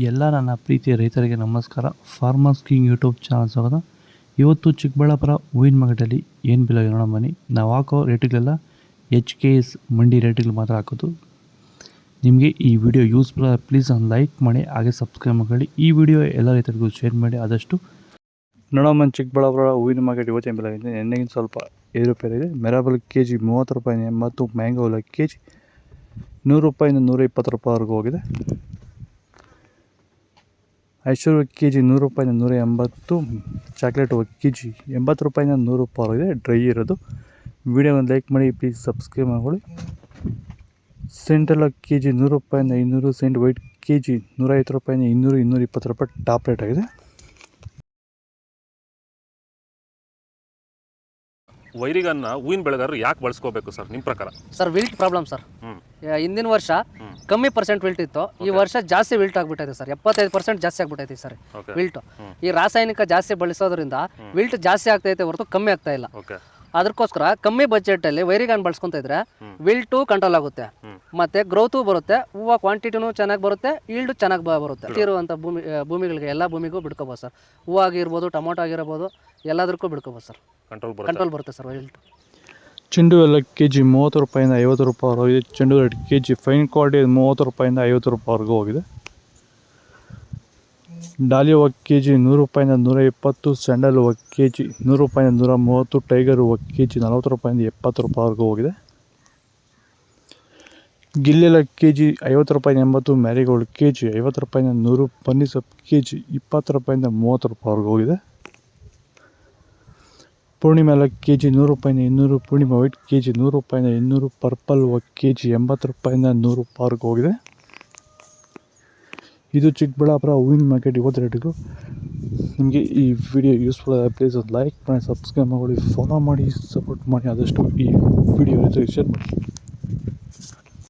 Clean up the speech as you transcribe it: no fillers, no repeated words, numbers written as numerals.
ಎಲ್ಲ ನನ್ನ ಪ್ರೀತಿಯ ರೈತರಿಗೆ ನಮಸ್ಕಾರ. ಫಾರ್ಮರ್ಸ್ ಕಿಂಗ್ ಯೂಟ್ಯೂಬ್ ಚಾನಲ್ ಸ್ವಾಗತ. ಇವತ್ತು ಚಿಕ್ಕಬಳ್ಳಾಪುರ ಹೂವಿನ ಮಾರ್ಕೆಟಲ್ಲಿ ಏನು ಬೆಲೆ ನೋಡೋಣ ಬನ್ನಿ. ನಾವು ಹಾಕೋ ರೇಟ್ಗಳೆಲ್ಲ HKS ಮಂಡಿ ರೇಟ್ಗಳು ಮಾತ್ರ ಹಾಕೋದು. ನಿಮಗೆ ಈ ವಿಡಿಯೋ ಯೂಸ್ಫುಲ್ ಪ್ಲೀಸ್ ಒಂದು ಲೈಕ್ ಮಾಡಿ, ಹಾಗೆ ಸಬ್ಸ್ಕ್ರೈಬ್ ಮಾಡಿ. ಈ ವಿಡಿಯೋ ಎಲ್ಲ ರೈತರಿಗೂ ಶೇರ್ ಮಾಡಿ ಆದಷ್ಟು. ನೋಡೋಣ ಚಿಕ್ಕಬಳ್ಳಾಪುರ ಹೂವಿನ ಮಾರ್ಕೆಟ್ ಇವತ್ತಿನ ಬೆಲೆ ಇದೆ. ಎಣ್ಣೆಗಿಂತ ಸ್ವಲ್ಪ ಏರುಪೇರಿದೆ. ಮೆರಾಬಲ್ KG 30 ರೂಪಾಯಿ 80, ಮ್ಯಾಂಗೋ ಎಲ್ಲ KG 100 ರೂಪಾಯಿಂದ 120 ರೂಪಾಯಿವರೆಗೂ ಹೋಗಿದೆ. ಐಶ್ವರ್ಯ KG 100 ರೂಪಾಯಿಂದ 180, ಚಾಕ್ಲೇಟ್ KG 80 ರೂಪಾಯಿಂದ 100 ರೂಪಾಯಿ ಇದೆ ಡ್ರೈ ಇರೋದು. ವಿಡಿಯೋ ಒಂದು ಲೈಕ್ ಮಾಡಿ, ಪ್ಲೀಸ್ ಸಬ್ಸ್ಕ್ರೈಬ್ ಮಾಡ್ಕೊಳ್ಳಿ. ಸೆಂಟೆಲ್ಲ KG 100 ರೂಪಾಯಿಂದ 200, ಸೆಂಟ್ ವೈಟ್ KG 150 ರೂಪಾಯಿಂದ 200, 220 ರೂಪಾಯಿ ಟಾಪ್ ರೇಟ್ ಆಗಿದೆ. ವೈರಿಗನ್ನ ಹೂವಿನ ಬೆಳೆಗಾರರು ಯಾಕೆ ಬಳಸ್ಕೋಬೇಕು ಸರ್ ನಿಮ್ಮ ಪ್ರಕಾರ? Sir wilt problem sir. ಹಿಂದಿನ ವರ್ಷ ಕಮ್ಮಿ ಪರ್ಸೆಂಟ್ ವಿಲ್ಟ್ ಇತ್ತು, ಈ ವರ್ಷ ಜಾಸ್ತಿ ವಿಲ್ಟ್ ಆಗ್ಬಿಟ್ಟೈತೆ ಸರ್. 75% ಜಾಸ್ತಿ ಆಗ್ಬಿಟ್ಟೈತೆ ಸರ್ ವಿಲ್ಟ್. ಈ ರಾಸಾಯನಿಕ ಜಾಸ್ತಿ ಬಳಸೋದ್ರಿಂದ ವಿಲ್ಟ್ ಜಾಸ್ತಿ ಆಗ್ತೈತೆ ಹೊರತು ಕಮ್ಮಿ ಆಗ್ತಾ ಇಲ್ಲ. ಅದಕ್ಕೋಸ್ಕರ ಕಮ್ಮಿ ಬಜೆಟ್ ಅಲ್ಲಿ ವೈರಿಗಾನ್ ಬಳಸ್ಕೊಂತ ಇದ್ರೆ ವಿಲ್ಟು ಕಂಟ್ರೋಲ್ ಆಗುತ್ತೆ, ಮತ್ತೆ ಗ್ರೋತು ಬರುತ್ತೆ, ಹೂವು ಕ್ವಾಂಟಿಟಿನೂ ಚೆನ್ನಾಗಿ ಬರುತ್ತೆ, ಈಲ್ಡ್ ಚೆನ್ನಾಗಿ ಬರುತ್ತೆ. ಇರುವಂಥ ಭೂಮಿಗಳಿಗೆ ಎಲ್ಲ ಭೂಮಿಗೂ ಬಿಡ್ಕೋಬೋದು ಸರ್. ಹೂವು ಆಗಿರ್ಬೋದು, ಟೊಮೊಟೊ ಆಗಿರ್ಬೋದು, ಎಲ್ಲದಕ್ಕೂ ಬಿಡ್ಕೋಬೋದು ಸರ್. ಕಂಟ್ರೋಲ್ ಬರುತ್ತೆ ಸರ್ ವಿಲ್ಟ್. ಚೆಂಡು ಎಲ್ಲ KG 30 ರೂಪಾಯಿಂದ 50 ರೂಪಾಯಿವರೆಗೂ ಹೋಗಿದೆ. ಚೆಂಡು ರೇಟ್ KG ಫೈನ್ ಕ್ವಾಲಿಟಿ 30 ರೂಪಾಯಿಂದ 50 ರೂಪಾಯಿವರೆಗೂ ಹೋಗಿದೆ. ಡಾಲಿ ಹೂವು KG 100 ರೂಪಾಯಿಂದ 120, ಸ್ಯಾಂಡಲ್ ಹೂವು KG 100 ರೂಪಾಯಿಂದ 130, ಟೈಗರ್ ಹೂವು KG 40 ರೂಪಾಯಿಂದ 70 ರೂಪಾಯಿವರೆಗೂ ಹೋಗಿದೆ. ಗಿಲ್ಲೆಲ್ಲ KG 50 ರೂಪಾಯಿಂದ 80, ಮ್ಯಾರಿಗೋಲ್ಡ್ KG 50 ರೂಪಾಯಿಂದ 100, ಪನ್ನೀರ್ ಸೊಪ್ಪು KG 20 ರೂಪಾಯಿಂದ 30 ರೂಪಾಯಿವರೆಗೂ ಹೋಗಿದೆ. ಪೂರ್ಣಿಮೆ ಎಲ್ಲ KG 100 ರೂಪಾಯಿಂದ 200, ಪೂರ್ಣಿಮೆ ವೈಟ್ KG 100 ರೂಪಾಯಿಂದ 200, ಪರ್ಪಲ್ ಹೂವು KG 80 ರೂಪಾಯಿಂದ 100 ರೂಪಾಯಿವರೆಗೂ ಹೋಗಿದೆ. ಇದು ಚಿಕ್ಕಬಳ್ಳಾಪುರ ಹೂವಿನ ಮಾರ್ಕೆಟ್ ಇವತ್ತು ರೇಟಿಗೂ. ನಿಮಗೆ ಈ ವಿಡಿಯೋ ಯೂಸ್ಫುಲ್ ಆದ ಪ್ಲೀಸ್ ಒಂದು ಲೈಕ್ ಮಾಡಿ, ಸಬ್ಸ್ಕ್ರೈಬ್ ಮಾಡಿ, ಫಾಲೋ ಮಾಡಿ, ಸಪೋರ್ಟ್ ಮಾಡಿ. ಆದಷ್ಟು ಈ ವಿಡಿಯೋ ಶೇರ್ ಮಾಡಿ.